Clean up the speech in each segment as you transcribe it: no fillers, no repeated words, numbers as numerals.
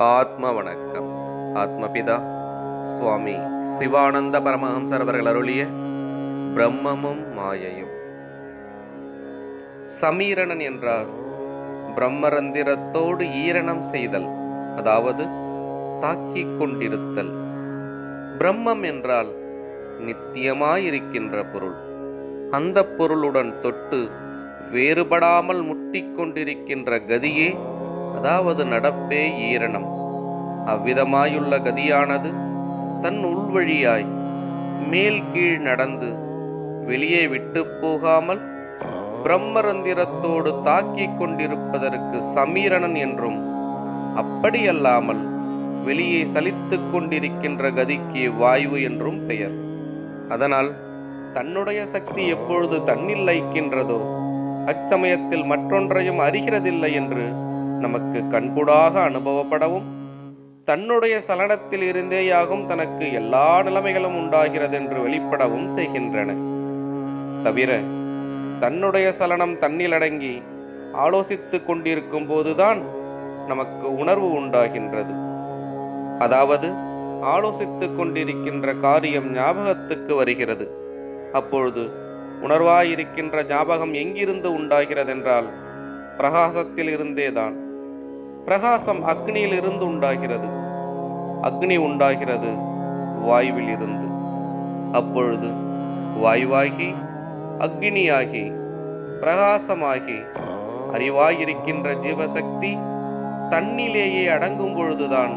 ஆத்ம வணக்கம். ஆத்மபிதா சுவாமி சிவானந்த பரமஹம்சர் அவர்கள் அருளிய பிரம்மமும் மாயையும். சமீரணன் என்றால் பிரம்மரந்திரத்தோடு ஈரணம் செய்தல், அதாவது தாக்கிக் கொண்டிருத்தல். பிரம்மம் என்றால் நித்தியமாயிருக்கின்ற பொருள். அந்த பொருளுடன் தொட்டு வேறுபடாமல் முட்டிக்கொண்டிருக்கின்ற கதியே, அதாவது நடப்பே ஈரணம். அவ்விதமாயுள்ள கதியானது தன் உள்வழியாய் மேல் கீழ் நடந்து வெளியே விட்டு போகாமல் பிரம்மரந்திரத்தோடு தாக்கிக் கொண்டிருப்பதற்கு சமீரணன் என்றும், அப்படியல்லாமல் வெளியே சலித்துக் கொண்டிருக்கின்ற கதிக்கு வாயு என்றும் பெயர். அதனால் தன்னுடைய சக்தி எப்பொழுது தன்னில் லயிக்கின்றதோ அச்சமயத்தில் மற்றொன்றையும் அறிகிறதில்லை என்று நமக்கு கண்கூடாக அனுபவப்படவும், தன்னுடைய சலனத்தில் இருந்தேயாகும் தனக்கு எல்லா நிலைமைகளும் உண்டாகிறதென்று வெளிப்படவும் செய்கின்றன. தவிர தன்னுடைய சலனம் தன்னில் அடங்கி ஆலோசித்து கொண்டிருக்கும் போதுதான் நமக்கு உணர்வு உண்டாகின்றது. அதாவது ஆலோசித்து கொண்டிருக்கின்ற காரியம் ஞாபகத்துக்கு வருகிறது. அப்பொழுது உணர்வாயிருக்கின்ற ஞாபகம் எங்கிருந்து உண்டாகிறதென்றால் பிரகாசத்தில் இருந்தேதான். பிரகாசம் அக்னியில் இருந்து உண்டாகிறது. அக்னி உண்டாகிறது வாயுவில் இருந்து. அப்பொழுது வாயுவாகி அக்னியாகி பிரகாசமாகி அறிவாயிருக்கின்ற ஜீவசக்தி தன்னிலேயே அடங்கும் பொழுதுதான்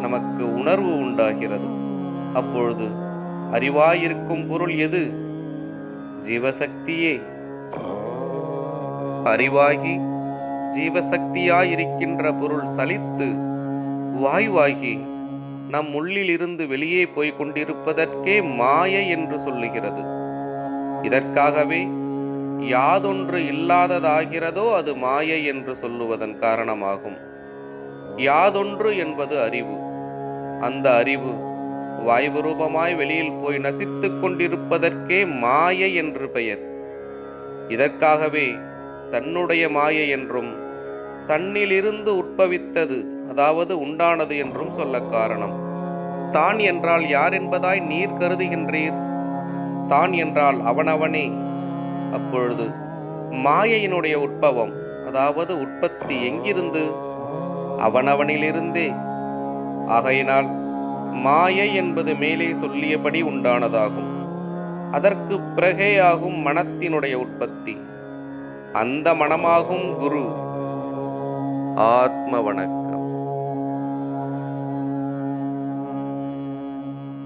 நமக்கு உணர்வு உண்டாகிறது. அப்பொழுது அறிவாயிருக்கும் பொருள் எது? ஜீவசக்தியே. அறிவாகி ஜீவசக்தியாயிருக்கின்ற பொருள் சலித்து வாயுவாகி நம் உள்ளிலிருந்து வெளியே போய்க் கொண்டிருப்பதற்கே மாயை என்று சொல்லுகிறது. இதற்காகவே யாதொன்று இல்லாததாகிறதோ அது மாயை என்று சொல்லுவதன் காரணமாகும். யாதொன்று என்பது அறிவு. அந்த அறிவு வாயு ரூபமாய் வெளியில் போய் நசித்துக் கொண்டிருப்பதற்கே மாயை என்று பெயர். இதற்காகவே தன்னுடைய மாயை என்றும், தன்னிலிருந்து உட்பவித்தது, அதாவது உண்டானது என்றும் சொல்ல காரணம். தான் என்றால் யார் என்பதாய் நீர் கருதுகின்றீர்? தான் என்றால் அவனவனே. அப்பொழுது மாயையினுடைய உட்பவம், அதாவது உற்பத்தி எங்கிருந்து? அவனவனிலிருந்தே. ஆகையினால் மாயை என்பது மேலே சொல்லியபடி உண்டானதாகும். அதற்கு பிறகேயாகும் மனத்தினுடைய உற்பத்தி. அந்த மனமாகும் குரு. ஆத்ம வணக்கம்.